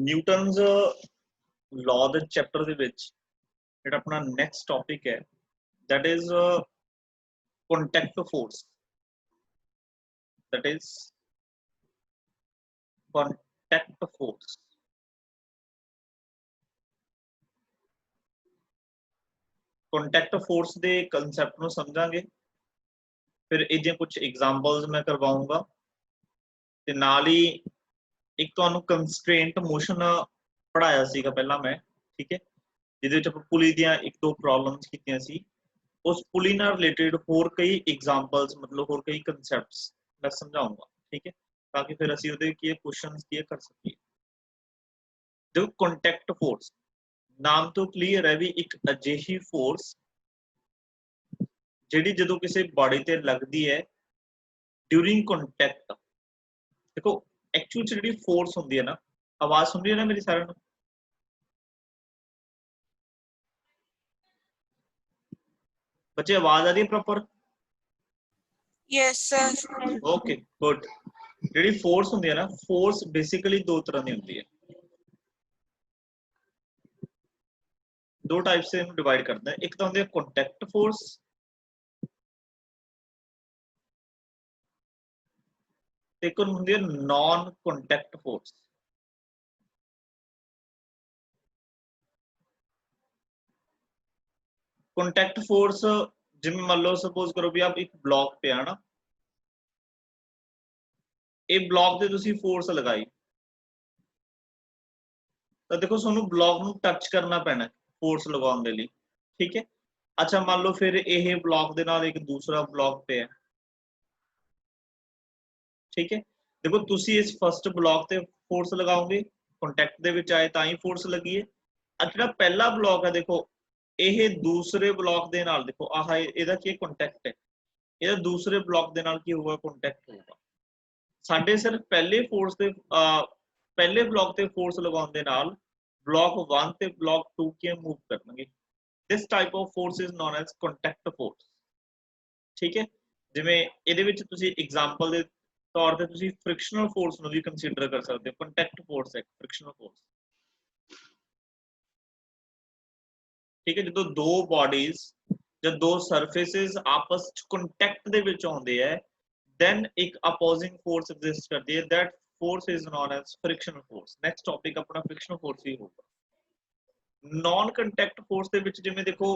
Newton's law ਦੇ chapter ਦੇ ਵਿੱਚ ਜਿਹੜਾ ਆਪਣਾ ਨੈਕਸਟ ਟੌਪਿਕ ਹੈ that is contact force, that is contact force. contact force ਦੇ concept ਨੂੰ ਸਮਝਾਂਗੇ, ਫਿਰ ਇਹਦੀਆਂ ਕੁਝ ਐਗਜ਼ਾਮਪਲਸ ਮੈਂ ਕਰਵਾਉਂਗਾ ਤੇ ਨਾਲ ਹੀ ਇੱਕ ਤੁਹਾਨੂੰ ਕੰਸਟ੍ਰੇਂਟ ਮੋਸ਼ਨ ਪੜਾਇਆ ਸੀਗਾ ਪਹਿਲਾਂ ਮੈਂ, ਠੀਕ ਹੈ, ਜਿਹਦੇ ਵਿੱਚ ਆਪਾਂ ਪੁਲੀ ਦੀਆਂ ਇੱਕ ਦੋ ਪ੍ਰੋਬਲਮਸ ਕੀਤੀਆਂ ਸੀ। उस पुली ਨਾਲ रिलेटेड ਹੋਰ ਕਈ एग्जांपल्स मतलब ਹੋਰ ਕਈ ਕਨਸੈਪਟਸ मैं समझाऊंगा, ठीक है, ताकि फिर ਅਸੀਂ ਉਹਦੇ ਕੀ ਕੁਐਸਚਨਸ ਕੀ ਕਰ ਸਕੀਏ। ਜੋ ਕੰਟੈਕਟ ਫੋਰਸ ਨਾਮ ਤੋਂ ਕਲੀਅਰ ਹੈ ਵੀ ਇੱਕ ਅਜਿਹੀ ਫੋਰਸ ਜਿਹੜੀ ਜਦੋਂ ਕਿਸੇ ਬਾਡੀ ਤੇ ਲੱਗਦੀ ਹੈ ਡਿਊਰਿੰਗ ਕੰਟੈਕਟ। ਦੇਖੋ ਐਕਚੁਅਲ ਜਿਹੜੀ ਫੋਰਸ ਹੁੰਦੀ ਹੈ ਨਾ, ਆਵਾਜ਼ ਸੁਣ ਰਹੀ ਹੈ ਨਾ ਮੇਰੀ ਸਾਰਿਆਂ ਨੂੰ? बच्चे आवाज आ रही है proper? Yes sir. Okay good. ਜਿਹੜੀ ਫੋਰਸ ਹੁੰਦੀ ਹੈ ਨਾ, ਫੋਰਸ ਬੇਸਿਕਲੀ ਦੋ ਤਰ੍ਹਾਂ ਦੀ ਹੁੰਦੀ ਹੈ, ਦੋ ਟਾਈਪ ਸੇ ਇਹਨੂੰ ਡਿਵਾਈਡ ਕਰਦੇ हैं। ਇੱਕ ਤਾਂ ਹੁੰਦੀ ਹੈ ਕੰਟੈਕਟ ਫੋਰਸ ਤੇ ਇੱਕ ਹੁੰਦੀ ਹੈ non contact force. Contact force ਜਿਵੇਂ ਮੰਨ ਲਓ ਸਪੋਜ਼ ਕਰੋ ਵੀ ਆਪ ਇੱਕ ਬਲੌਕ पे ਆ ਨਾ, ਇਹ ਬਲੌਕ ਤੇ ਤੁਸੀਂ ਫੋਰਸ ਲਗਾਈ ਤਾਂ ਦੇਖੋ ਤੁਹਾਨੂੰ ਬਲੌਕ ਨੂੰ ਟੱਚ ਕਰਨਾ ਪੈਣਾ ਫੋਰਸ ਲਗਾਉਣ ਦੇ ਲਈ, ਠੀਕ ਹੈ। ਅੱਛਾ ਮੰਨ ਲਓ ਫਿਰ ਇਹ ਬਲੌਕ ਦੇ ਨਾਲ ਇੱਕ ਦੂਸਰਾ ਬਲੌਕ पे है, ठीक है। देखो ਤੁਸੀਂ ਇਸ ਫਸਟ ਬਲੌਕ ਤੇ ਫੋਰਸ ਲਗਾਓਗੇ, ਕੰਟੈਕਟ ਦੇ ਵਿੱਚ ਆਏ ਤਾਂ ਹੀ ਫੋਰਸ ਲੱਗੀ ਹੈ। ਆ ਜਿਹੜਾ ਪਹਿਲਾ ਬਲੌਕ ਹੈ ਦੇਖੋ ਇਹ ਦੂਸਰੇ ਬਲੌਕ ਦੇ ਨਾਲ, ਦੇਖੋ ਆਹ ਇਹਦਾ ਕੀ ਕੰਟੈਕਟ ਹੈ, ਇਹਦਾ ਦੂਸਰੇ ਬਲੌਕ ਦੇ ਨਾਲ ਕੀ ਹੋਊਗਾ, ਕੰਟੈਕਟ ਹੋਊਗਾ। ਸਾਡੇ ਸਿਰਫ ਪਹਿਲੇ ਫੋਰਸ ਤੇ ਪਹਿਲੇ ਬਲੌਕ ਤੇ ਫੋਰਸ ਲਗਾਉਣ ਦੇ ਨਾਲ ਬਲੌਕ 1 ਤੇ ਬਲੌਕ 2 ਕੀ ਮੂਵ ਕਰਨਗੇ। This type of force is known as contact force, ਠੀਕ ਹੈ। ਜਿਵੇਂ ਇਹਦੇ ਵਿੱਚ ਤੁਸੀਂ ਐਗਜ਼ਾਮਪਲ ਦੇ ਤੌਰ ਤੇ ਤੁਸੀਂ ਫ੍ਰਿਕਸ਼ਨਲ ਫੋਰਸ ਨੂੰ ਵੀ ਕੰਸੀਡਰ ਕਰ ਸਕਦੇ ਹੋ। ਕੰਟੈਕਟ ਫੋਰਸ ਹੈ ਫ੍ਰਿਕਸ਼ਨਲ ਫੋਰਸ, ਠੀਕ ਹੈ। ਜਦੋਂ ਦੋ ਬਾਡੀਜ਼ ਜਾਂ ਦੋ ਸਰਫੇਸਿਸ ਆਪਸ ਚ ਕੰਟੈਕਟ ਦੇ ਵਿੱਚ ਆਉਂਦੇ ਹੈ then ਇੱਕ opposing force exist ਕਰਦੀ ਹੈ, that force is known as frictional force। next topic ਆਪਣਾ frictional force ਹੀ ਹੋਊਗਾ। non contact force ਦੇ ਵਿੱਚ ਜਿਵੇਂ ਦੇਖੋ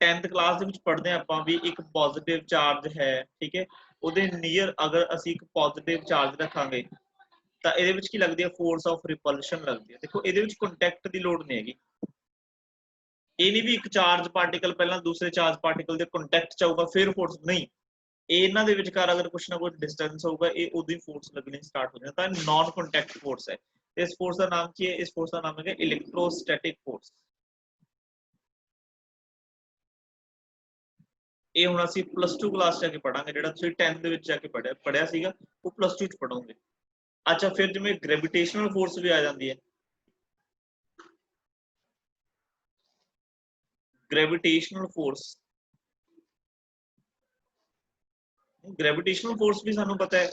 10th ਕਲਾਸ ਦੇ ਵਿੱਚ ਪੜ੍ਹਦੇ ਹਾਂ ਆਪਾਂ ਵੀ ਇੱਕ ਪੋਜ਼ਿਟਿਵ ਚਾਰਜ ਹੈ, ਠੀਕ ਹੈ, ਉਹਦੇ ਨੀਅਰ ਅਗਰ ਅਸੀਂ ਇੱਕ ਪੋਜ਼ਿਟਿਵ ਚਾਰਜ ਰੱਖਾਂਗੇ ਤਾਂ ਇਹਦੇ ਵਿੱਚ ਕੀ ਲੱਗਦੀ ਹੈ, ਫੋਰਸ ਆਫ ਰਿਪਲਸ਼ਨ ਲੱਗਦੀ ਹੈ। ਦੇਖੋ ਇਹਦੇ ਵਿੱਚ ਕੰਟੈਕਟ ਦੀ ਲੋੜ ਨਹੀਂ ਹੈਗੀ, ਇਹ ਨਹੀਂ ਵੀ ਇੱਕ ਚਾਰਜ ਪਾਰਟੀਕਲ ਪਹਿਲਾਂ ਦੂਸਰੇ ਚਾਰਜ ਪਾਰਟੀਕਲ ਦੇ ਕੰਟੈਕਟ ਚ ਆਊਗਾ ਫਿਰ ਫੋਰਸ, ਨਹੀਂ, ਇਹਨਾਂ ਦੇ ਵਿਚਕਾਰ ਅਗਰ ਕੁਛ ਨਾ ਕੁਛ ਡਿਸਟੈਂਸ ਹੋਊਗਾ ਇਹ ਉਦੋਂ ਹੀ ਫੋਰਸ ਲੱਗਣੀ ਸਟਾਰਟ ਹੋ ਜਾਂਦਾ ਤਾਂ ਨਾਨ ਕੰਟੈਕਟ ਫੋਰਸ ਹੈ। ਇਸ ਫੋਰਸ ਦਾ ਨਾਮ ਕੀ ਹੈ? ਇਸ ਫੋਰਸ ਦਾ ਨਾਮ ਹੈ ਇਲੈਕਟ੍ਰੋਸਟੈਟਿਕ ਫੋਰਸ। ਇਹ ਹੁਣ ਅਸੀਂ +2 ਕਲਾਸ ਜਾ ਕੇ ਪੜਾਂਗੇ, ਜਿਹੜਾ ਤੁਸੀਂ 10th ਦੇ ਵਿੱਚ ਜਾ ਕੇ ਪੜਿਆ ਸੀਗਾ ਉਹ +2 ਚ ਪੜੋਗੇ। ਅੱਛਾ ਫਿਰ ਜਿਵੇਂ ਗ੍ਰੈਵਿਟੇਸ਼ਨਲ ਫੋਰਸ ਵੀ ਆ ਜਾਂਦੀ ਹੈ, ਗ੍ਰੈਵਿਟੇਸ਼ਨਲ ਫੋਰਸ, ਗ੍ਰੈਵਿਟੇਸ਼ਨਲ ਫੋਰਸ ਵੀ ਸਾਨੂੰ ਪਤਾ ਹੈ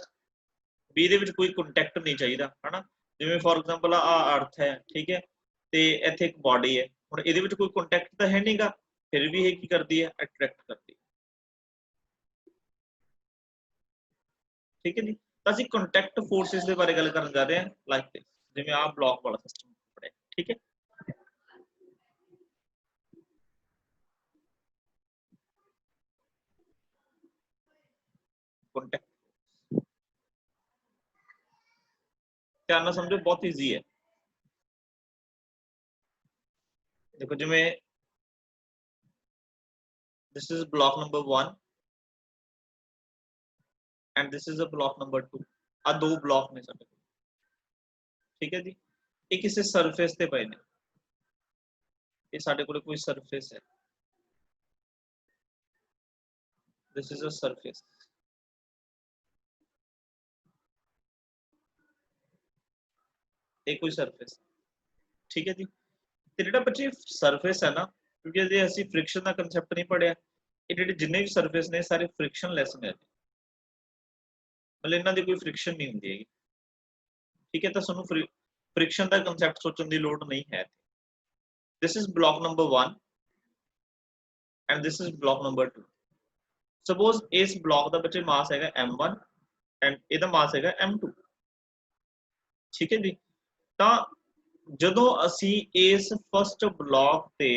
ਵੀ ਇਹਦੇ ਵਿੱਚ ਕੋਈ ਕੰਟੈਕਟ ਨਹੀਂ ਚਾਹੀਦਾ, ਹਨਾ। ਜਿਵੇਂ ਫੋਰ ਐਗਜ਼ਾਮਪਲ ਆ ਅਰਥ ਹੈ, ਠੀਕ ਹੈ, ਤੇ ਇੱਥੇ ਇੱਕ ਬਾਡੀ ਹੈ, ਹੁਣ ਇਹਦੇ ਵਿੱਚ ਕੋਈ ਕੰਟੈਕਟ ਤਾਂ ਹੈ ਨਹੀਂਗਾ, ਫਿਰ ਵੀ ਇਹ ਕੀ ਕਰਦੀ ਹੈ, ਅਟਰੈਕਟ ਕਰਦੀ ਹੈ, ਠੀਕ ਹੈ ਜੀ। ਤਾਂ ਅਸੀਂ ਕੰਟੈਕਟ ਫੋਰਸਿਸ ਦੇ ਬਾਰੇ ਗੱਲ ਕਰਨ ਜਾ ਰਹੇ ਹਾਂ, ਲਾਈਕ ਦਿਸ, ਜਿਵੇਂ ਆਹ ਬਲੌਕ ਵਾਲਾ ਸਿਸਟਮ ਪੜਿਆ, ਠੀਕ ਹੈ। ਕੰਟੈਕਟ ਧਿਆਨ ਨਾਲ ਸਮਝੋ, ਬਹੁਤ ਈਜ਼ੀ ਹੈ। देखो जिमें this is block number 1 and this is a block number 2। आ दो ब्लॉक ने साडे, ठीक है जी। ये किसी सरफेस ते पए ने, ये साडे कोल कोई सरफेस है, this is a surface, ये कोई सरफेस, ठीक है जी। ਤੇ ਜਿਹੜਾ ਬੱਚੇ ਸਰਫੇਸ ਹੈ ਨਾ, ਕਿਉਂਕਿ ਜੇ ਅਸੀਂ ਫ੍ਰਿਕਸ਼ਨ ਦਾ ਕਨਸੈਪਟ ਨਹੀਂ ਪੜਿਆ, ਇਹ ਜਿਹੜੇ ਜਿੰਨੇ ਵੀ ਸਰਫੇਸ ਨੇ ਸਾਰੇ ਫ੍ਰਿਕਸ਼ਨਲੈਸ ਨੇ, ਮਤਲਬ ਇਹਨਾਂ ਦੀ ਕੋਈ ਫ੍ਰਿਕਸ਼ਨ ਨਹੀਂ ਹੁੰਦੀ ਹੈਗੀ, ਠੀਕ ਹੈ। ਤਾਂ ਤੁਹਾਨੂੰ फ्रिक्शन का कंसैप्ट सोचने की लोड़ नहीं है। This is block number 1 and this is block number 2। Suppose इस ब्लॉक का बच्चे मास है m1 एंड ਇਹਦਾ मास है m2। ठीक है जी। तो ਜਦੋਂ ਅਸੀਂ ਇਸ फर्स्ट ब्लॉक ਤੇ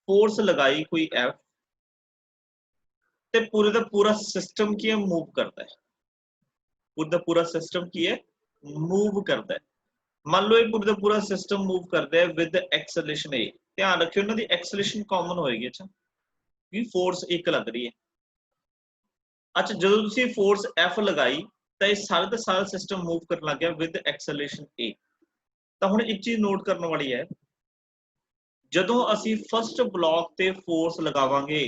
फोर्स लगाई कोई F ਤੇ पूरे का पूरा सिस्टम की मूव करता है, पूरा का पूरा सिस्टम की है मूव करता है। मान लो ये पूरा का पूरा सिस्टम मूव करता है विद एक्सेलरेशन ए। ध्यान रखियो इन्हां दी एक्सेलरेशन कॉमन होएगी। अच्छा कि फोर्स एक लग रही है। अच्छा जो तुसी फोर्स F लगाई तो ये सारे का सारा सिस्टम मूव करने लग गया विद एक्सेलरेशन ए। तो हुण एक चीज नोट करने वाली है, ਜਦੋਂ ਅਸੀਂ फर्स्ट ब्लॉक ते फोर्स लगावांगे,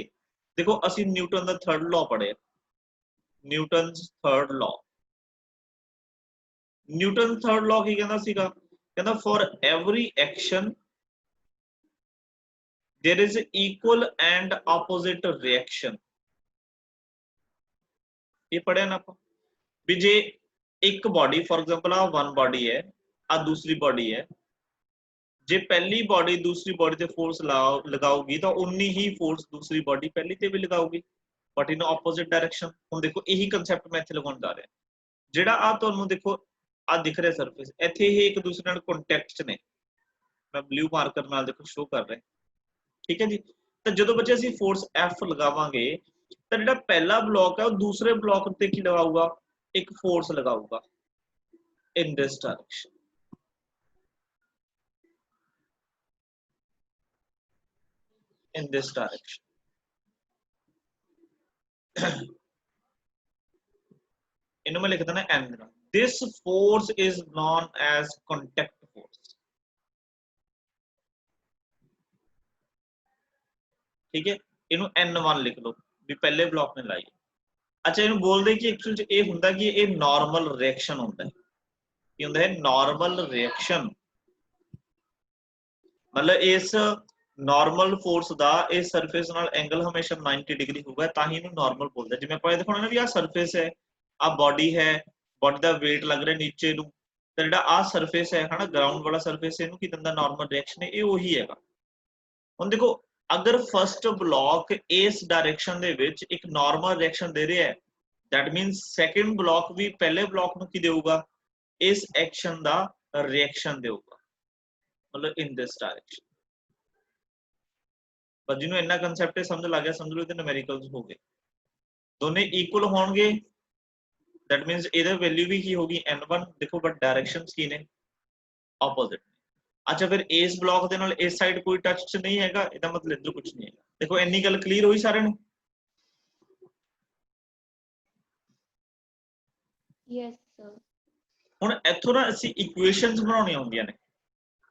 देखो ਅਸੀਂ न्यूटन ਦਾ थर्ड लॉ पढ़े, Newton's third law. Newton third law की कहना सीगा, कहना for every action there is equal and opposite reaction. ये पढ़े ना आप भी, जे एक बॉडी फॉर एग्जांपल आ वन बॉडी है, आ दूसरी बॉडी है, जे पहली बॉडी दूसरी बॉडी ते फोर्स लगाओगी तो उन्नी ही फोर्स दूसरी बॉडी पहली ते भी लगाओगी, बट इन ऑपोजिट डायरेक्शन। हुण देखो यही कंसेप्ट मैं इत्थे लगाउण जा रहा, जेड़ा आ तुहानू देखो आ दिख रहा सरफेस, इत्थे ही एक दूसरे नाल कॉन्टैक्ट च ने, मैं ब्लू मार्कर नाल देखो शो कर रहा। ठीक है जी। तो जो बच्चे ਅਸੀਂ फोर्स F लगावांगे तो ਜਿਹੜਾ पहला ब्लॉक है वो दूसरे ब्लॉक ते की लगाऊगा, एक फोर्स लगाऊगा in this direction. in this direction इन्हें मैं लिख देना n। this force is known as contact force। ठीक है, इन्हें n1 लिख लो भी पहले ब्लॉक ने लाई। अच्छा इन्हें बोल दे कि एक्चुअल च ये हुंदा कि ये नॉर्मल रिएक्शन होता है, ये हुंदा है नॉर्मल रिएक्शन। मतलब इस नॉर्मल फोर्स का इस सरफेस नाल एंगल हमेशा 90 डिग्री होगा, ताही इन्हें नॉर्मल बोलते हैं। जिवें ਆਪਾਂ देखो ना भी आ सरफेस है, आ बॉडी है, बॉडी का वेट लग रहा है नीचे नूं, ਤੇ ਜਿਹੜਾ ਆ ਸਰਫੇਸ ਹੈ ਹਨਾ ਗਰਾਊਂਡ ਵਾਲਾ ਸਰਫੇਸ, ਇਹਨੂੰ ਕੀ ਦਿੰਦਾ ਨਾਰਮਲ ਰਿਐਕਸ਼ਨ, ਇਹ ਉਹੀ ਹੈਗਾ। ਹੁਣ ਦੇਖੋ ਅਗਰ ਫਸਟ ਬਲੌਕ ਇਸ ਡਾਇਰੈਕਸ਼ਨ ਦੇ ਵਿੱਚ ਇੱਕ ਨਾਰਮਲ ਰਿਐਕਸ਼ਨ ਦੇ ਰਿਹਾ ਹੈ, that means second block भी पहले block ਨੂੰ ਕੀ ਦੇਊਗਾ, ਇਸ ਐਕਸ਼ਨ ਦਾ ਰਿਐਕਸ਼ਨ ਦੇਊਗਾ, मतलब in this direction। पर ਜਿਹਨੂੰ ਇੰਨਾ ਕਨਸੈਪਟ ਸਮਝ ਲੱਗ ਗਿਆ, ਸਮਝ ਲਓ ਤੇ ਨਿਊਮੈਰੀਕਲਸ ਹੋ ਗਏ, ਦੋਨੇ ਇਕੁਅਲ ਹੋਣਗੇ। that means ਇਹਦਾ ਵੈਲਿਊ ਵੀ ਕੀ ਹੋਗੀ n1। ਦੇਖੋ ਬਟ ਡਾਇਰੈਕਸ਼ਨਸ ਕੀ ਨੇ, ਆਪੋਜ਼ਿਟ। अच्छा फिर इस ब्लॉक ਦੇ ਨਾਲ ਇਸ ਸਾਈਡ ਕੋਈ ਟੱਚ ਚ ਨਹੀਂ ਹੈਗਾ, ਇਹਦਾ ਮਤਲਬ ਇੱਧਰ ਕੁਝ ਨਹੀਂ ਹੈਗਾ। ਦੇਖੋ ਇੰਨੀ ਗੱਲ ਕਲੀਅਰ ਹੋਈ ਸਾਰਿਆਂ ਨੂੰ? Yes sir. ਹੁਣ ਇੱਥੋਂ ਨਾ ਅਸੀਂ ਇਕੁਏਸ਼ਨਸ ਬਣਾਉਣੀਆਂ ਹੁੰਦੀਆਂ ਨੇ।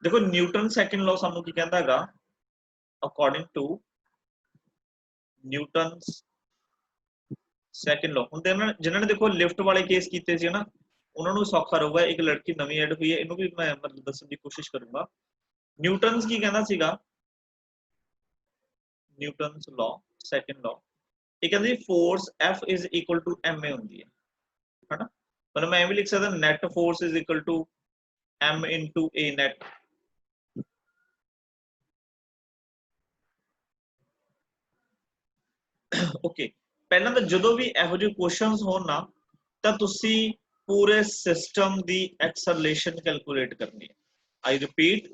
देखो न्यूटन सेकंड लॉ सानू की कहता है, according to Newton's second law. हुंदे ना जिन्होंने देखो लिफ्ट वाले केस कीते सी ना, उन्होंने सौखा रहूगा। एक लड़की नवी ऐड हुई है, इन्हों भी मैं मतलब दसण की कोशिश करूंगा। न्यूटन्स की कहना सीगा, न्यूटन्स लॉ सेकंड लॉ, ये कहंदी force F is equal to ma हुंदी है ना। मतलब मैं भी लिख सकदा net force is equal to m into a net। Okay पहला तो जो भी ਇਹੋ ਜਿਹੇ क्वेश्चंस होन ना, ਤਾਂ ਤੁਸੀਂ पूरे सिस्टम ਦੀ एक्सेलरेशन कैलकुलेट करनी है। आई रिपीट,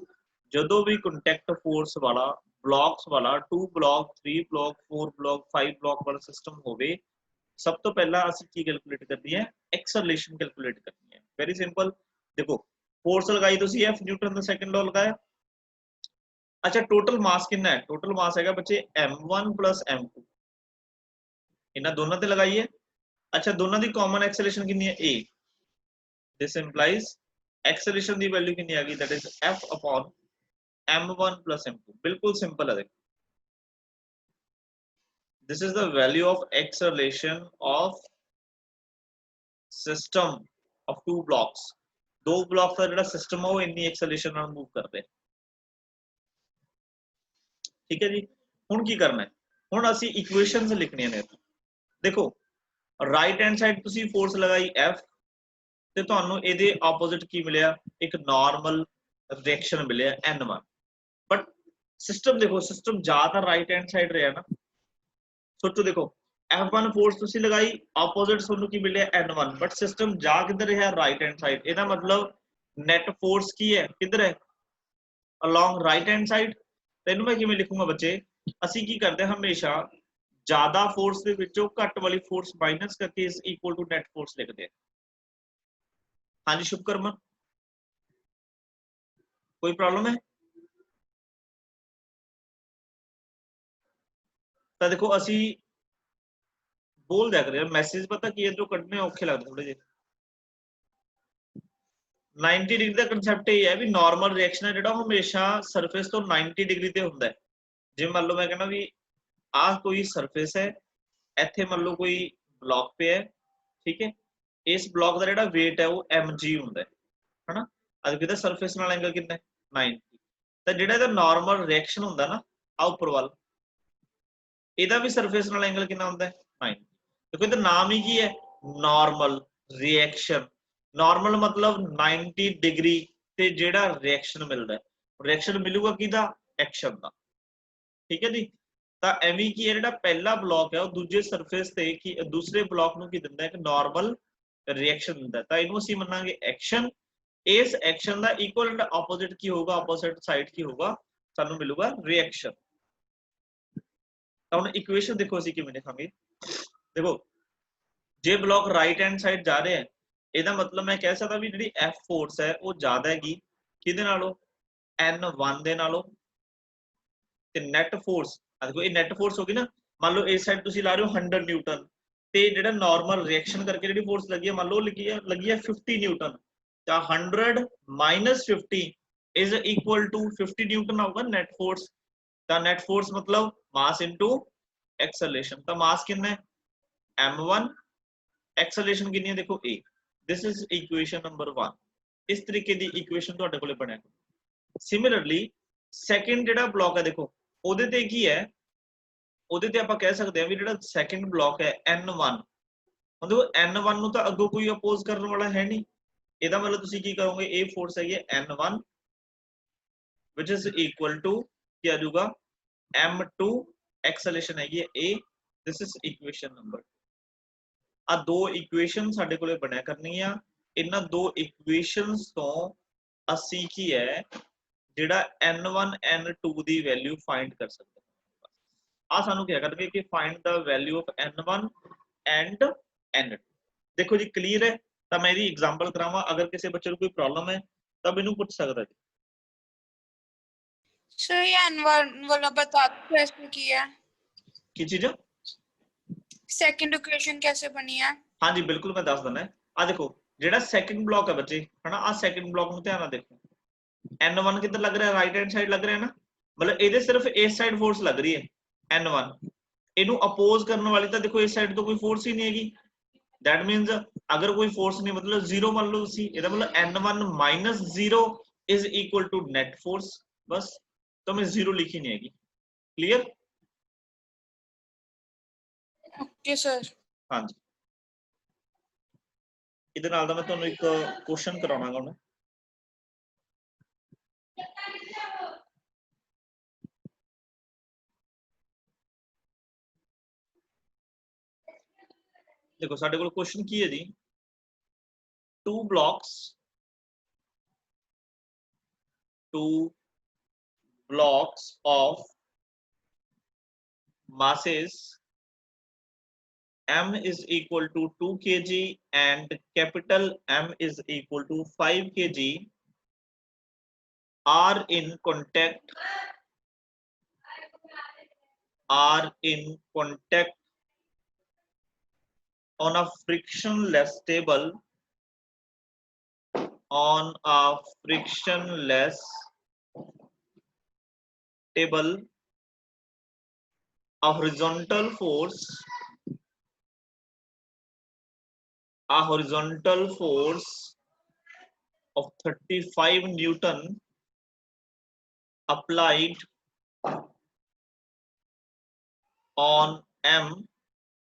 जो भी कंटैक्ट फोर्स वाला ब्लॉक्स वाला 2 ब्लॉक 3 ब्लॉक 4 ब्लॉक 5 ब्लॉक वाला सिस्टम होवे, सब तो पहला ਅਸੀਂ ਕੀ कैलकुलेट करनी है, एक्सेलरेशन कैलकुलेट करनी है। Very simple. देखो फोर्स लगाई ਤੁਸੀਂ F न्यूटन का सेकंड लॉ लगाया। अच्छा टोटल मास कितना है, टोटल मास है बच्चे m1 plus m2, इन्हां दोनों ते लगाइए। अच्छा दोनों दी कॉमन एक्सेलरेशन कितनी है a, this implies acceleration the value कितनी आ गई, that is f upon m1 plus m2। बिल्कुल सिंपल है। देखो this is the value of acceleration of system of 2 blocks. 2 block का जो सिस्टम है वो इन्नी एक्सेलरेशन नाल मूव करते हैं। ठीक है जी। हुण की करना है, हुण असी इक्वेशंस लिखणियां ने। देखो राइट हैंड साइड तुसी फोर्स लगाई F, ਤੇ ਤੁਹਾਨੂੰ ਇਹਦੇ ਆਪੋਜ਼ਿਟ ਕੀ ਮਿਲਿਆ, ਇੱਕ ਨਾਰਮਲ ਰਿਐਕਸ਼ਨ ਮਿਲਿਆ N1। ਬਟ ਸਿਸਟਮ ਦੇਖੋ, ਸਿਸਟਮ ਜ਼ਿਆਦਾ ਰਾਈਟ ਹੈਂਡ ਸਾਈਡ ਰਿਹਾ ਨਾ। ਸੋਚੋ ਦੇਖੋ F1 ਫੋਰਸ ਤੁਸੀਂ ਲਗਾਈ, ਆਪੋਜ਼ਿਟ ਤੁਹਾਨੂੰ ਕੀ ਮਿਲਿਆ N1, ਬਟ ਸਿਸਟਮ ਜਾ ਕਿੱਧਰ ਰਿਹਾ, ਰਾਈਟ ਹੈਂਡ ਸਾਈਡ। ਇਹਦਾ ਮਤਲਬ ਨੈਟ ਫੋਰਸ ਕੀ ਹੈ, ਕਿੱਧਰ ਹੈ, ਅਲੋਂਗ ਰਾਈਟ ਹੈਂਡ ਸਾਈਡ। ਤੈਨੂੰ ਮੈਂ ਕਿਵੇਂ ਲਿਖੂੰਗਾ ਬੱਚੇ, ਅਸੀਂ ਕੀ ਕਰਦੇ ਹਮੇਸ਼ਾ ਜ਼ਿਆਦਾ ਫੋਰਸ ਦੇ ਵਿੱਚੋਂ ਘੱਟ ਵਾਲੀ ਫੋਰਸ ਮਾਈਨਸ ਕਰਕੇ ਇਸ ਇਕੁਅਲ ਟੂ ਨੈਟ ਫੋਰਸ ਲਿਖਦੇ ਆ। ਹਾਂਜੀ ਸ਼ੁਭਕਰਮਨ, ਕੋਈ ਪ੍ਰੋਬਲਮ ਹੈ? ਤਾਂ ਦੇਖੋ ਅਸੀਂ ਬੋਲ ਦਿਆ ਕਰੇ ਮੈਸੇਜ, ਪਤਾ ਕੀ ਇਧਰੋਂ ਕੱਢਣੇ ਔਖੇ ਲੱਗਦੇ ਥੋੜੇ ਜਿਹੇ। 90 ਡਿਗਰੀ ਦਾ ਕਨਸੈਪਟ ਇਹ ਹੈ ਵੀ ਨਾਰਮਲ ਰਿਐਕਸ਼ਨ ਹੈ ਜਿਹੜਾ ਹਮੇਸ਼ਾ ਸਰਫੇਸ ਤੋਂ 90 ਡਿਗਰੀ ਤੇ ਹੁੰਦਾ ਹੈ। ਜਿਵੇਂ ਮੰਨ ਲਓ ਮੈਂ ਕਹਿੰਦਾ ਵੀ ਆਹ ਕੋਈ ਸਰਫੇਸ ਹੈ, ਇੱਥੇ ਮੰਨ ਲਓ ਕੋਈ ਬਲੌਕ ਪਿਆ ਹੈ, ਠੀਕ ਹੈ, ਇਸ ਬਲੌਕ ਦਾ ਜਿਹੜਾ weight ਹੈ ਉਹ mg ਹੁੰਦਾ ਹੈ ਹਨਾ। ਅੱਜ ਕਿਹਦਾ ਸਰਫੇਸ ਨਾਲ ਐਂਗਲ ਕਿੰਨਾ ਹੈ 90। ਤਾਂ ਜਿਹੜਾ ਇਹਦਾ ਨਾਰਮਲ ਰਿਐਕਸ਼ਨ ਹੁੰਦਾ ਨਾ ਆ ਉੱਪਰ ਵੱਲ, ਇਹਦਾ ਵੀ ਸਰਫੇਸ ਨਾਲ ਐਂਗਲ ਕਿੰਨਾ ਹੁੰਦਾ ਹੈ 90। ਦੇਖੋ ਇਹਦਾ ਨਾਮ ਹੀ ਕੀ ਹੈ, ਨਾਰਮਲ ਰਿਐਕਸ਼ਨ। ਨਾਰਮਲ ਮਤਲਬ 90 ਡਿਗਰੀ ਤੇ ਜਿਹੜਾ ਰਿਐਕਸ਼ਨ ਮਿਲਦਾ ਹੈ, ਰਿਐਕਸ਼ਨ ਮਿਲੂਗਾ ਕਿਹਦਾ, ਐਕਸ਼ਨ ਦਾ, ਠੀਕ ਹੈ ਜੀ। ਤਾਂ ਐਵੇਂ ਕੀ ਹੈ, ਜਿਹੜਾ ਪਹਿਲਾ ਬਲੌਕ ਹੈ ਉਹ ਦੂਜੇ ਸਰਫੇਸ ਤੇ ਕੀ ਦੂਸਰੇ ਬਲੌਕ ਨੂੰ ਕੀ ਦਿੰਦਾ, ਇੱਕ ਨਾਰਮਲ ਰਿਐਕਸ਼ਨ ਦਿੰਦਾ। ਤਾਂ ਇਹਨੂੰ ਅਸੀਂ ਮੰਨਾਂਗੇ ਐਕਸ਼ਨ। ਇਸ ਐਕਸ਼ਨ ਦਾ ਇਕੁਅਲ ਐਂਡ ਆਪੋਜ਼ਿਟ ਕੀ ਹੋਊਗਾ, ਆਪੋਜ਼ਿਟ ਸਾਈਡ ਕੀ ਹੋਊਗਾ, ਸਾਨੂੰ ਮਿਲੂਗਾ ਰਿਐਕਸ਼ਨ। ਤਾਂ ਹੁਣ ਇਕੁਏਸ਼ਨ ਦੇਖੋ ਅਸੀਂ ਕਿਵੇਂ ਲਿਖਾਂਗੇ। ਦੇਖੋ ਜੇ ਬਲੌਕ ਰਾਈਟ ਹੈਂਡ ਸਾਈਡ ਜਾ ਰਿਹਾ ਹੈ, ਇਹਦਾ ਮਤਲਬ ਮੈਂ ਕਹਿ ਸਕਦਾ ਵੀ ਜਿਹੜੀ F ਫੋਰਸ ਹੈ ਉਹ ਜ਼ਿਆਦਾ ਹੈਗੀ ਕਿਹਦੇ ਨਾਲੋਂ, N1 ਦੇ ਨਾਲੋਂ। ਤੇ ਨੈਟ ਫੋਰਸ, ਦੇਖੋ ਇਹ ਨੈਟ ਫੋਰਸ ਹੋ ਗਈ ਨਾ। ਮੰਨ ਲਓ ਇਸ ਸਾਈਡ ਤੁਸੀਂ ਲਾ ਰਹੇ ਹੋ 100 ਨਿਊਟਨ, ਤੇ ਜਿਹੜਾ ਨਾਰਮਲ ਰਿਐਕਸ਼ਨ ਕਰਕੇ ਜਿਹੜੀ ਫੋਰਸ ਲੱਗੀ ਹੈ ਮੰਨ ਲਓ ਲੱਗੀ ਹੈ 50 ਨਿਊਟਨ। ਤਾਂ 100 minus 50 is equal to 50 Newton ਆਊਗਾ ਨੈਟ ਫੋਰਸ। ਤਾਂ ਨੈਟ ਫੋਰਸ ਮਤਲਬ ਮਾਸ ਇਨਟੂ ਐਕਸਲਰੇਸ਼ਨ। ਤਾਂ ਮਾਸ ਕਿੰਨਾ ਹੈ m1, ਐਕਸਲਰੇਸ਼ਨ ਕਿੰਨੀ ਹੈ ਦੇਖੋ a। This is equation number 1। ਇਸ ਤਰੀਕੇ ਦੀ ਇਕੁਏਸ਼ਨ ਤੁਹਾਡੇ ਕੋਲੇ ਬਣਿਆ। ਸਿਮਿਲਰਲੀ ਸੈਕਿੰਡ ਜਿਹੜਾ ਬਲੌਕ ਹੈ ਦੇਖੋ ਉਹਦੇ ਤੇ ਕੀ ਹੈ, ਉਹਦੇ ਤੇ ਆਪਾਂ ਕਹਿ ਸਕਦੇ ਹਾਂ ਵੀ ਜਿਹੜਾ ਸੈਕਿੰਡ ਬਲੌਕ ਹੈ N1, ਮਤਲਬ N1 ਨੂੰ ਤਾਂ ਅੱਗੋਂ ਕੋਈ ਅਪੋਜ਼ ਕਰਨ ਵਾਲਾ ਹੈ ਨਹੀਂ। ਇਹਦਾ ਮਤਲਬ ਤੁਸੀਂ ਕੀ ਕਰੋਗੇ, ਇਹ ਫੋਰਸ ਹੈਗੀ ਹੈ N1 which is equal to ਕੀ ਆ ਜਾਊਗਾ M2, ਐਕਸਲਰੇਸ਼ਨ ਹੈਗੀ ਹੈ A। this is equation number। ਆ ਦੋ ਇਕੁਏਸ਼ਨ ਸਾਡੇ ਕੋਲੇ ਬਣਿਆ ਕਰਨੀਆਂ। ਇਹਨਾਂ ਦੋ ਇਕੁਏਸ਼ਨਸ ਤੋਂ ਅਸੀਂ ਕੀ ਹੈ ਜਿਹੜਾ N1 N2 ਦੀ ਵੈਲਿਊ ਫਾਈਂਡ ਕਰ ਸਕਦੇ ਹਾਂ। ਆ ਸਾਨੂੰ ਕਿਹਾ ਕਰਨਗੇ ਕਿ find the value of N1 and N2। ਦੇਖੋ ਜੀ ਕਲੀਅਰ ਹੈ। ਤਾਂ ਮੈਂ ਇਹਦੀ ਐਗਜ਼ਾਮਪਲ ਕਰਾਵਾਂ, ਅਗਰ ਕਿਸੇ ਬੱਚੇ ਨੂੰ ਕੋਈ ਪ੍ਰੋਬਲਮ ਹੈ ਤਾਂ ਮੈਨੂੰ ਪੁੱਛ ਸਕਦਾ ਜੀ। सर ये N1 वाला बता दो कैसे किया है, ਕੀ ਚੀਜ਼, सेकंड इक्वेशन कैसे बनी है। ਹਾਂਜੀ ਬਿਲਕੁਲ ਮੈਂ ਦੱਸ ਦਿੰਦਾ। ਆ ਦੇਖੋ ਜਿਹੜਾ ਸੈਕਿੰਡ ਬਲੌਕ ਹੈ ਬੱਚੇ ਹਨਾ, ਆ ਸੈਕਿੰਡ ਬਲੌਕ ਨੂੰ ਧਿਆਨ ਨਾਲ ਦੇਖੋ। N1 ਕਿੱਧਰ ਲੱਗ ਰਿਹਾ, ਰਾਈਟ ਹੈਂਡ ਸਾਈਡ ਲੱਗ ਰਿਹਾ ਨਾ, ਮਤਲਬ ਇਹਦੇ ਸਿਰਫ ਇਸ ਸਾਈਡ ਫੋਰਸ ਲੱਗ ਰਹੀ ਹੈ N1। ਇਹਨੂੰ ਅਪੋਜ਼ ਕਰਨ ਵਾਲੀ ਤਾਂ ਦੇਖੋ ਇਸ ਸਾਈਡ ਤੋਂ ਕੋਈ ਫੋਰਸ ਹੀ ਨਹੀਂ ਹੈਗੀ। that means ਅਗਰ ਕੋਈ ਫੋਰਸ ਨਹੀਂ ਮਤਲਬ ਜ਼ੀਰੋ ਮੰਨ ਲਓ ਤੁਸੀਂ, ਇਹਦਾ ਮਤਲਬ N1 minus 0 is equal to net force। ਬਸ ਤਾਂ ਮੈਂ ਜ਼ੀਰੋ ਲਿਖੀ ਨਹੀਂ ਹੈਗੀ। ਕਲੀਅਰ? Okay sir. ਹਾਂਜੀ, ਇਹਦੇ ਨਾਲ ਦਾ ਮੈਂ ਤੁਹਾਨੂੰ ਇੱਕ ਕੁਐਸਚਨ ਕਰਾਉਣਾਗਾ ਹੁਣ। देखो साडे कोल क्वेश्चन की है जी, two blocks of masses m is equal to 2 kg and capital M is equal to 5 kg are in contact on a frictionless table a horizontal force of 35 Newton applied on M,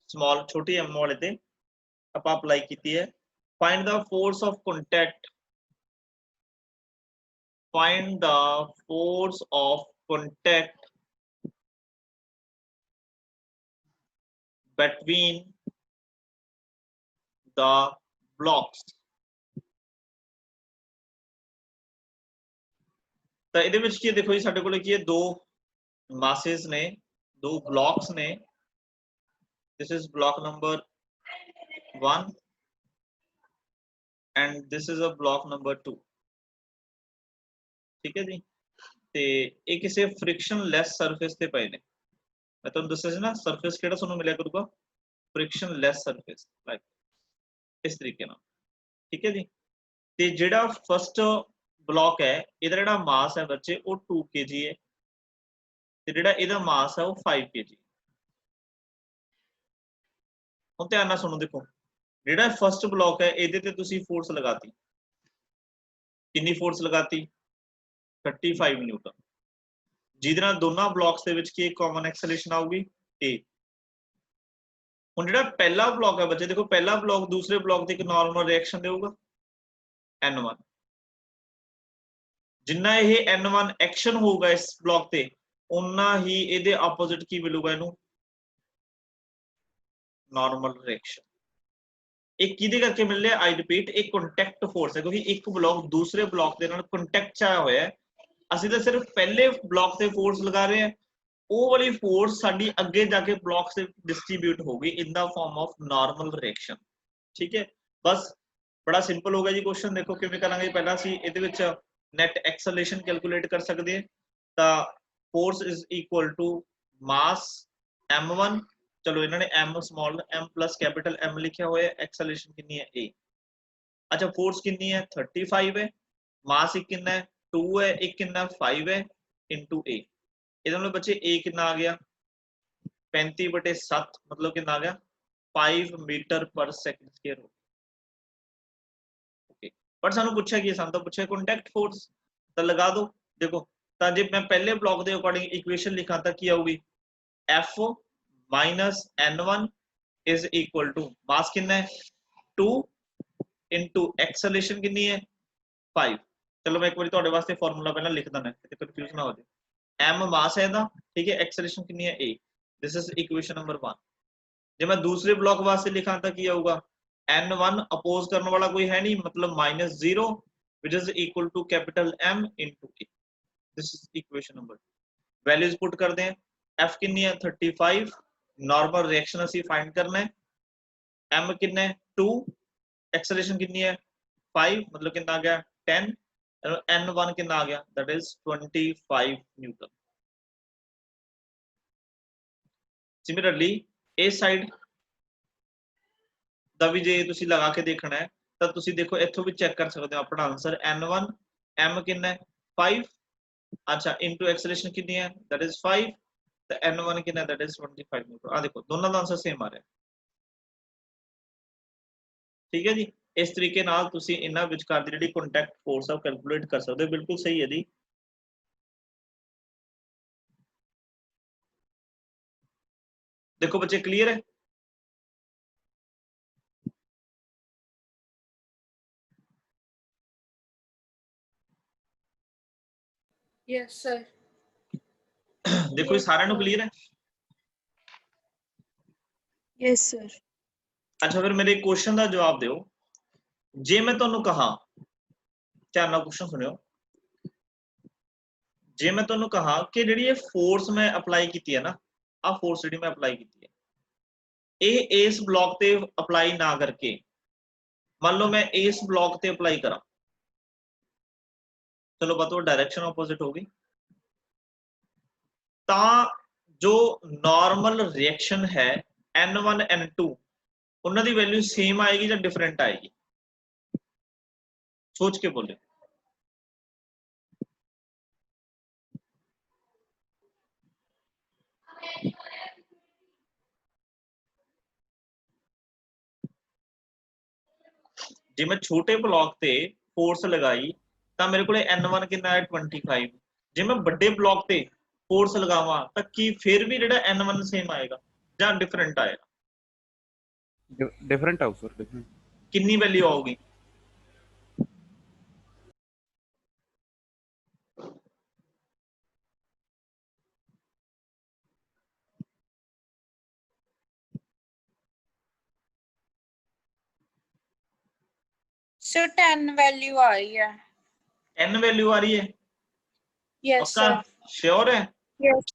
small छोटी m वाले ते ਆਪਾਂ apply ਕੀਤੀ ਹੈ find the force of contact, find the force of contact between the blocks। ਤਾਂ ਇਹਦੇ ਵਿੱਚ ਕੀ ਦੇਖੋ ਜੀ, ਸਾਡੇ ਕੋਲ ਕੀ ਹੈ, ਦੋ masses ਨੇ, ਦੋ blocks ਨੇ। this is block number 1 and this is a block number 2। ਠੀਕ ਹੈ ਜੀ, ਤੇ ਇਹ ਕਿਸੇ frictionless surface ਤੇ ਪਏ ਨੇ। ਮੈਂ ਤੁਹਾਨੂੰ ਦੱਸਿਆ ਸੀ ਨਾ surface ਕਿਹੜਾ ਤੁਹਾਨੂੰ ਮਿਲਿਆ ਕਰੂਗਾ, frictionless surface, like ਇਸ ਤਰੀਕੇ ਨਾਲ। ਠੀਕ ਹੈ ਜੀ, ਤੇ ਜਿਹੜਾ ਫਸਟ ਬਲੌਕ ਹੈ ਇਹਦਾ ਜਿਹੜਾ ਮਾਸ ਹੈ ਬੱਚੇ ਉਹ 2 kg ਹੈ, ਤੇ ਜਿਹੜਾ ਇਹਦਾ ਮਾਸ ਹੈ ਉਹ 5 kg। ਹੁਣ ਧਿਆਨ ਨਾਲ ਸੁਣੋ, ਦੇਖੋ ਜਿਹੜਾ ਫਸਟ ਬਲੌਕ ਹੈ ਇਹਦੇ ਤੇ ਤੁਸੀਂ ਫੋਰਸ ਲਗਾਤੀ, ਕਿੰਨੀ ਫੋਰਸ ਲਗਾਤੀ, 35 ਨਿਊਟਨ, ਜਿਹਦੇ ਨਾਲ ਦੋਨਾਂ ਬਲੌਕਸ ਦੇ ਵਿੱਚ ਕੀ ਕਾਮਨ ਐਕਸਲੇਸ਼ਨ ਆਊਗੀ, a। ਹੁਣ ਜਿਹੜਾ ਪਹਿਲਾ ਬਲੌਕ ਹੈ ਬੱਚੇ, ਦੇਖੋ ਪਹਿਲਾ ਬਲੌਕ ਦੂਸਰੇ ਬਲੌਕ ਤੇ ਇੱਕ ਨਾਰਮਲ ਰਿਐਕਸ਼ਨ ਦੇਊਗਾ n1। ਜਿੰਨਾ ਇਹ n1 ਐਕਸ਼ਨ ਹੋਊਗਾ ਇਸ ਬਲੌਕ ਤੇ, ਉਨਾ ਹੀ ਇਹਦੇ ਆਪੋਜ਼ਿਟ ਕੀ ਮਿਲੂਗਾ ਇਹਨੂੰ, ਨਾਰਮਲ ਰਿਐਕਸ਼ਨ। ਇਹ ਕਿਹਦੇ ਕਰਕੇ ਮਿਲ ਰਿਹਾ, ਆਈ ਰਿਪੀਟ, ਇਹ ਕੰਟੈਕਟ ਫੋਰਸ ਹੈ, ਕਿਉਂਕਿ ਇੱਕ ਬਲੌਕ ਦੂਸਰੇ ਬਲੌਕ ਦੇ ਨਾਲ ਕੰਟੈਕਟ ਚ ਆਇਆ ਹੋਇਆ ਹੈ। ਅਸੀਂ ਤਾਂ ਸਿਰਫ ਪਹਿਲੇ ਬਲੌਕ ਤੇ ਫੋਰਸ ਲਗਾ ਰਹੇ ਹਾਂ, ਉਹ ਵਾਲੀ ਫੋਰਸ ਸਾਡੀ ਅੱਗੇ ਜਾ ਕੇ ਬਲੌਕਸ ਤੇ ਡਿਸਟ੍ਰੀਬਿਊਟ ਹੋਗੀ ਇਨ ਦਾ ਫਾਰਮ ਆਫ ਨਾਰਮਲ ਰਿਐਕਸ਼ਨ। ਠੀਕ ਹੈ, ਬਸ ਬੜਾ ਸਿੰਪਲ ਹੋ ਗਿਆ ਜੀ ਕੁਐਸਚਨ। ਦੇਖੋ ਕਿਵੇਂ ਕਰਾਂਗੇ, ਪਹਿਲਾਂ ਅਸੀਂ ਇਹਦੇ ਵਿੱਚ ਨੈਟ ਐਕਸਲੇਸ਼ਨ ਕੈਲਕੂਲੇਟ ਕਰ ਸਕਦੇ ਹਾਂ। ਤਾਂ force is equal to mass m1, ਚਲੋ ਇਹਨਾਂ ਨੇ m small m plus capital M ਲਿਖਿਆ ਹੋਇਆ, ਐਕਸਲੇਸ਼ਨ ਕਿੰਨੀ ਹੈ a। ਅੱਛਾ ਫੋਰਸ ਕਿੰਨੀ ਹੈ, 35 ਹੈ, ਮਾਸ ਇੱਕ ਕਿੰਨਾ ਹੈ, 2 ਹੈ, ਇੱਕ ਕਿੰਨਾ 5 ਹੈ, ਇਨਟੂ a। ਇਹਦੇ ਨਾਲ ਬੱਚੇ a ਕਿੰਨਾ ਆ ਗਿਆ, 35/7, ਮਤਲਬ ਕਿੰਨਾ ਆ ਗਿਆ, 5 ਮੀਟਰ ਪਰ ਸੈਕਿੰਡ ਸਕੁਅਰ। ਓਕੇ, ਪਰ ਸਾਨੂੰ ਪੁੱਛਿਆ ਕੀ, ਸਾਨੂੰ ਤਾਂ ਪੁੱਛਿਆ ਕੰਟੈਕਟ ਫੋਰਸ, ਤਾਂ ਲਗਾ ਦੋ। ਦੇਖੋ ਤਾਂ ਜੇ ਮੈਂ ਪਹਿਲੇ ਬਲੌਕ ਦੇ ਅਕੋਰਡਿੰਗ ਇਕੁਏਸ਼ਨ ਲਿਖਾਂ ਤਾਂ ਕੀ ਆਊਗੀ, F minus n1 is equal to मास कितना है 2 into acceleration कितनी है 5। चलो मैं एक बार ਤੁਹਾਡੇ ਵਾਸਤੇ ਫਾਰਮੂਲਾ ਪਹਿਲਾਂ ਲਿਖ ਦਿੰਦਾ ਤੇ ਕੰਫਿਊਜ਼ ਨਾ ਹੋ ਜਾਏ। m ਮਾਸ ਹੈ ਇਹਦਾ, ਠੀਕ ਹੈ, ਐਕਸਲੇਸ਼ਨ ਕਿੰਨੀ ਹੈ a। This is equation number 1। ਜੇ ਮੈਂ ਦੂਸਰੇ ਬਲੌਕ ਵਾਸਤੇ ਲਿਖਾਂ ਤਾਂ ਕੀ ਆਊਗਾ, n1 ਅਪੋਜ਼ ਕਰਨ ਵਾਲਾ ਕੋਈ ਹੈ ਨਹੀਂ, ਮਤਲਬ -0 which is equal to capital M into a। this is equation number 2। Values put करते हैं, f कितनी है 35, नॉर्मल रिएक्शन ਅਸੀਂ फाइंड करना है, m कितना है 2, एक्सेलरेशन कितनी है 5, मतलब कितना आ गया 10, n1 कितना आ गया, दैट इज 25 न्यूटन। सिमिलरली इस साइड ਦਾ ਵੀ ਜੇ ਤੁਸੀਂ ਲਗਾ ਕੇ ਦੇਖਣਾ ਹੈ ਤਾਂ ਤੁਸੀਂ ਦੇਖੋ ਇੱਥੋਂ ਵੀ ਚੈੱਕ ਕਰ ਸਕਦੇ ਹੋ ਆਪਣਾ ਆਨਸਰ, n1 m ਕਿੰਨਾ ਹੈ 5, अच्छा इनटू एक्सेलरेशन कितनी है दैट इज 5, तो n1 कितना है दैट इज 25 न्यूटन। आ देखो दोनों का आंसर सेम आ रहा है। ठीक है जी, इस तरीके नाल तुसी इन्हां विचकार दी जिहड़ी कांटेक्ट फोर्स आ कैलकुलेट कर सकते हो। बिल्कुल सही है जी। देखो बच्चे क्लियर है, यस सर। देखो ये सारे नु क्लियर है। Yes sir. अच्छा फिर मेरे क्वेश्चन का जवाब दियो, जे मैं तुहानू कहा, ध्यान नाल क्वेश्चन सुनियो, जे मैं तुहानू कहा कि जिहड़ी ये फोर्स मैं अप्लाई की है ना, आ फोर्स जिहड़ी मैं अप्लाई की है, ये इस ब्लॉक ते अप्लाई ना करके मान लो मैं इस ब्लॉक ते अप्लाई करा, चलो बताओ डायरेक्शन ऑपोजिट होगी, ता जो नॉर्मल रिएक्शन है n1 n2 उन्हां दी वैल्यू सेम आएगी या डिफरेंट आएगी, सोच के बोले। जे मैं छोटे ब्लॉक ते फोर्स लगाई तो मेरे को n1 कितना है 25, जे मैं बड़े ब्लॉक ते फोर्स लगावा तो की फिर भी जेड़ा n1 सेम आएगा या डिफरेंट आएगा, डिफरेंट आउ सर, डिफरेंट। कितनी वैल्यू आओगी? सर 10 वैल्यू आ रही है। 10 वैल्यू आ रही है? यस पक्का सर। श्योर है? Yes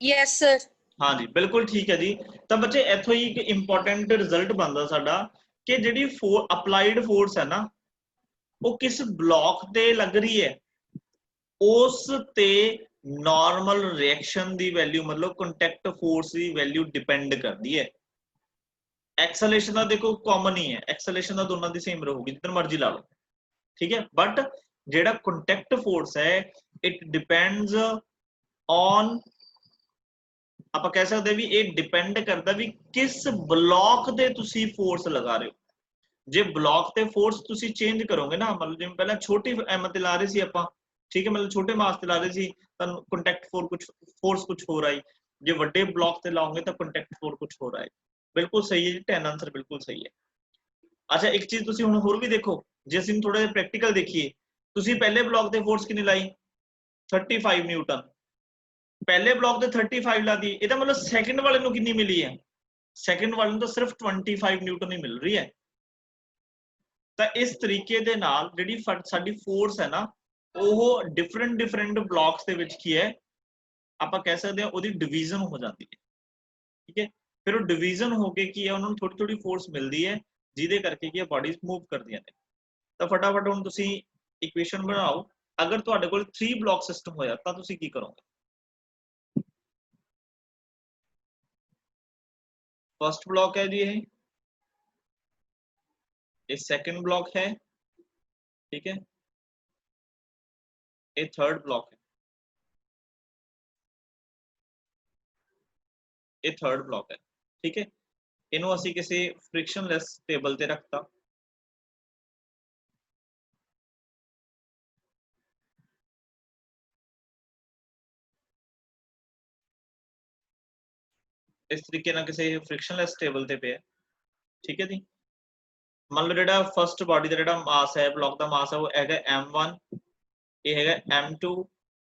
yes sir. हाँ जी बिल्कुल ठीक है जी। तो बच्चे इथों ही एक इंपॉर्टेंट रिजल्ट बनता साडा कि जिहड़ी अप्लाइड फोर्स है ना वो किस ब्लॉक ते लग रही है उस ते नॉर्मल रिएक्शन दी वैल्यू मतलब कॉन्टैक्ट फोर्स दी वैल्यू डिपेंड करती है। एक्सेलरेशन का देखो कॉमन ही है, एक्सेलरेशन का दोनों की सेम रहूगी जितना मर्जी ला लो, ठीक है। बट जेड़ा कॉन्टैक्ट फोर्स है इट डिपेंड्स ऑन, आप कह सकते भी ये डिपेंड करता भी किस ब्लॉक ते तुसी फोर्स लगा रहे हो। जे ब्लॉक ते फोर्स तुसी चेंज करोगे ना, मतलब जिवें पहला छोटी एम ते ला रहे सी आपां, ठीक है, मतलब छोटे मास ते ला रहे सी तां कॉन्टैक्ट फोर्स कुछ हो रहा है, जे वड्डे ब्लॉक ते लाओगे तो कॉन्टैक्ट फोर्स कुछ हो रहा है। बिल्कुल सही है जी, 10 आंसर बिल्कुल सही है। अच्छा एक चीज तुसी हुण होर भी देखो, जे असीं थोड़ा जिहा प्रैक्टिकल देखिए, तुसी पहले ब्लॉक ते फोर्स कितनी लाई 35 न्यूटन, पहले ब्लॉक ते 35 ला दी, ਇਹਦਾ मतलब सेकंड वाले ਨੂੰ कितनी मिली है, सेकंड वाले ਨੂੰ तो सिर्फ 25 न्यूटन ही मिल रही है। तो इस तरीके दे नाल ਜਿਹੜੀ ਸਾਡੀ फोर्स है ना ਉਹ डिफरेंट डिफरेंट ब्लॉक्स ਦੇ ਵਿੱਚ ਕੀ है ਆਪਾਂ ਕਹਿ ਸਕਦੇ ਹਾਂ ਉਹਦੀ डिवीजन हो जाती है, ठीक है। फिर वो डिवीजन होके की है उन्होंने थोड़ी थोड़ी फोर्स मिलती है जिहदे करके की बॉडीज मूव करदियां ने। तो फटाफट हुण तुसीं इक्वेशन बनाओ, अगर तुहाडे कोल 3 ब्लॉक सिस्टम होया तां तुसीं की करोगे? फर्स्ट ब्लॉक है जी ये सेकंड ब्लॉक है, ठीक है, ये थर्ड ब्लॉक है, ये थर्ड ब्लॉक है, ठीक है। इन्हों असी किसी फ्रिक्शनलैस टेबल ते रखता, इस तरीके ना किसी फ्रिक्शनलैस टेबल ते पे है, ठीक है जी। मान लो जेड़ा फर्स्ट बॉडी का जेड़ा मास है ब्लॉक का मास है वो हैगा m1, ये हैगा m2,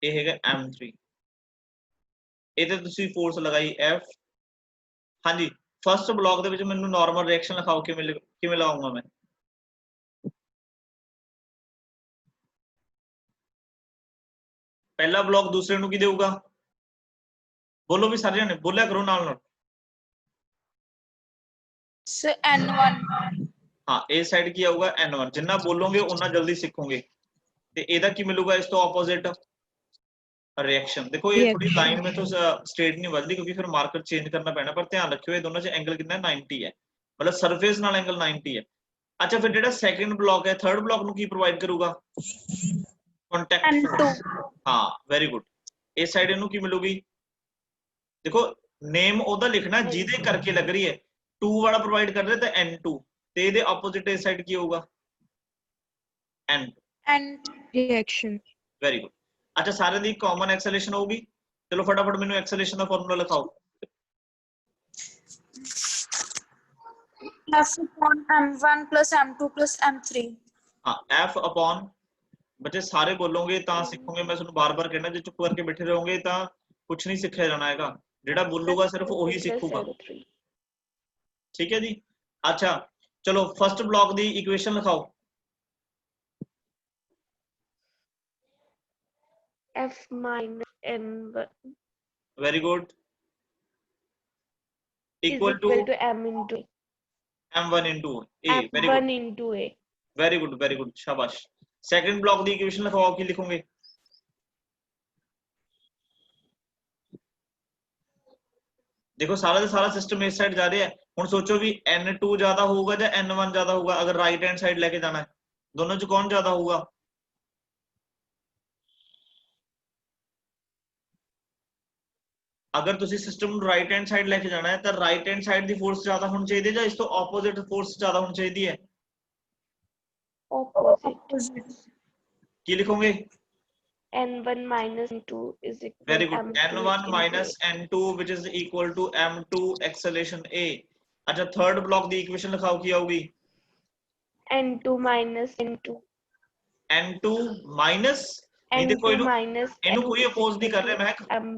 ये हैगा m3, ਇਹਦੇ ਤੁਸੀਂ फोर्स लगाई F। हाँ जी फर्स्ट ब्लॉक ਦੇ ਵਿੱਚ ਮੈਨੂੰ नॉर्मल रिएक्शन लिखाओ किवें लगाऊंगा मैं? पहला ब्लॉक दूसरे ਨੂੰ ਕੀ ਦੇਊਗਾ? बोलो भी सारे जने बोलिया करो नाल नाल। Sir N1। हाँ ए साइड की आऊगा N1, जिन्ना बोलोगे उन्ना जल्दी सीखोगे। ते एदा की मिलूगा इस तो ऑपोजिट रिएक्शन। देखो ये थोड़ी लाइन में तो स्ट्रेट नहीं बनती क्योंकि फिर मार्कर चेंज करना पैना, पर ध्यान रखियो ये दोनों च एंगल कितना है 90 है, मतलब सरफेस नाल एंगल 90 है। अच्छा फिर जेड़ा सेकंड ब्लॉक है थर्ड ब्लॉक नु की प्रोवाइड करूगा? Contact N2। फोर्स। हाँ वेरी गुड। इस साइड इनु की मिलूगी? देखो नेम ओदा लिखना जिदे करके लग रही है, 2 वाला प्रोवाइड कर रहे तो N2 ते इहदे ऑपोजिट इस साइड की होगा N2। रिएक्शन। Very good. अच्छा सारे दी कॉमन एक्सेलरेशन होगी, चलो फटाफट मेनू एक्सेलरेशन का formula लिखाओ। F upon M1 plus M2 plus M3। हाँ F अपॉन, बच्चे सारे बोलोगे ता सीखोगे, मैं तुहानू बार बार कहना जे चुप करके बैठे रहोगे ता कुछ नहीं सीखा जाना हैगा, जेड़ा बोलूगा सिर्फ वही सीखूगा, ठीक है जी। अच्छा चलो फर्स्ट ब्लॉक दी इक्वेशन लिखाओ। F minus M1 very good is equal equal to to M into M1 into A। Very good F1 into A। Very good शाबाश। सेकंड ब्लॉक दी इक्वेशन लिखाओ, की लिखोगे? देखो सारा सारा सिस्टम इस साइड जा रहा है, हुण सोचो भी N2 ज्यादा होगा या N1 ज्यादा होगा, अगर राइट हैंड साइड लेके जाना है दोनों च कौन ज्यादा होगा? अगर तुसी सिस्टम राइट हैंड साइड लेके जाना है तो right hand side the force ज्यादा होनी चाहिए या इस तो ऑपोजिट फोर्स ज्यादा होनी चाहिए है? Opposite। की लिखोगे? N1 minus N2 is equal very to good M2 N1 into minus A। N2 which is equal to M2 acceleration A। अच्छा थर्ड ब्लॉक दी इक्वेशन लिखाओ, की आऊगी? N2 minus N2. N2 minus ਨਹੀਂ ਦੇਖੋ N2 minus ਇਹਨੂੰ N2 ਕੋਈ is oppose ਨਹੀਂ ਕਰ ਰਿਹਾ ਮੈਂ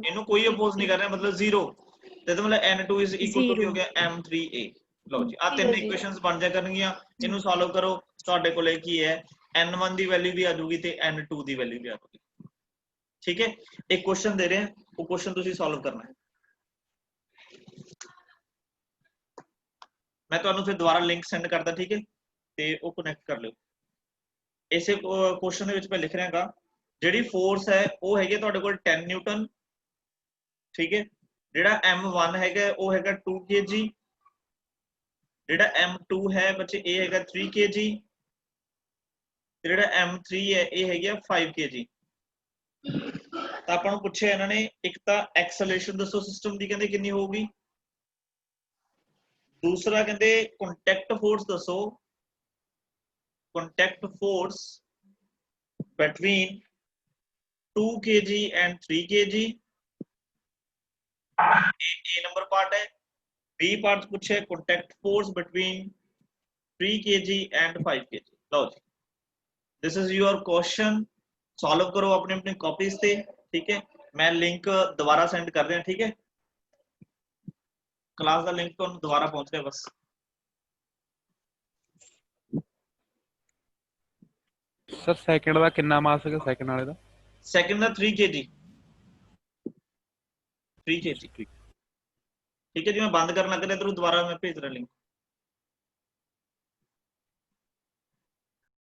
ਇਹਨੂੰ ਕੋਈ ਅਪੋਜ਼ ਨਹੀਂ ਕਰ ਰਿਹਾ ਮਤਲਬ 0 ਤੇ ਇਹਦਾ ਮਤਲਬ N2 is equal to ਕੀ ਹੋ ਗਿਆ M3A। ਲਓ ਜੀ ਆ ਤਿੰਨ ਇਕੁਏਸ਼ਨਸ ਬਣ ਜਾ ਕਰਨਗੀਆਂ ਇਹਨੂੰ ਸੋਲਵ ਕਰੋ ਤੁਹਾਡੇ ਕੋਲੇ ਕੀ ਹੈ N1 ਦੀ ਵੈਲਿਊ ਵੀ ਆ ਜਾਊਗੀ ਤੇ N2 ਦੀ ਵੈਲਿਊ ਵੀ ਆ ਜਾਊਗੀ। ਠੀਕ ਹੈ ਇੱਕ ਕੁਐਸਚਨ ਦੇ ਰਹੇ ਹਾਂ ਉਹ ਕੁਐਸਚਨ ਤੁਸੀਂ ਸੋਲਵ ਕਰਨਾ ਹੈ। ਮੈਂ ਤੁਹਾਨੂੰ ਫਿਰ ਦੁਬਾਰਾ ਲਿੰਕ ਸੈਂਡ ਕਰਦਾ ਠੀਕ ਹੈ ਤੇ ਉਹ ਕਨੈਕਟ ਕਰ ਲਿਓ। ਇਸੇ ਕੁਐਸਚਨ ਦੇ ਵਿੱਚ ਮੈਂ ਲਿਖ ਰਿਹਾਗਾ ਜਿਹੜੀ ਫੋਰਸ ਹੈ ਉਹ ਹੈਗੀ ਤੁਹਾਡੇ ਕੋਲ 10 ਨਿਊਟਨ। ਠੀਕ ਹੈ ਜਿਹੜਾ M1 ਹੈਗਾ ਉਹ ਹੈਗਾ 2 kg ਜਿਹੜਾ M2 ਹੈ ਬੱਚੇ ਇਹ ਹੈਗਾ 3 kg ਤੇ ਜਿਹੜਾ M3 ਹੈ ਇਹ ਹੈਗਾ 5 kg। ਤਾਂ ਆਪਾਂ ਨੂੰ ਪੁੱਛਿਆ ਇਹਨਾਂ ਨੇ ਇੱਕ ਤਾਂ ਐਕਸਲਰੇਸ਼ਨ ਦੱਸੋ ਸਿਸਟਮ ਦੀ ਕਹਿੰਦੇ ਕਿੰਨੀ ਹੋਊਗੀ ਦੂਸਰਾ ਕਹਿੰਦੇ ਕੰਟੈਕਟ ਫੋਰਸ ਦੱਸੋ contact force between 2 kg and 3 kg A number part है B part पूछे contact force between 3 kg and 5 kg लो जी this is your question solve करो अपने अपने कॉपीज से ठीक है मैं लिंक दोबारा सेंड कर रहा ठीक है क्लास का लिंक तो दोबारा पहुंच रहा बस सर सेकंड ਦਾ ਕਿੰਨਾ ਮਾਸ ਹੈਗਾ ਸੈਕਿੰਡ ਵਾਲੇ ਦਾ सेकंड ਦਾ 3 kg 3 kg ठीक है जी मैं बंद करना कर इधर दोबारा मैं भेज रहा लिंक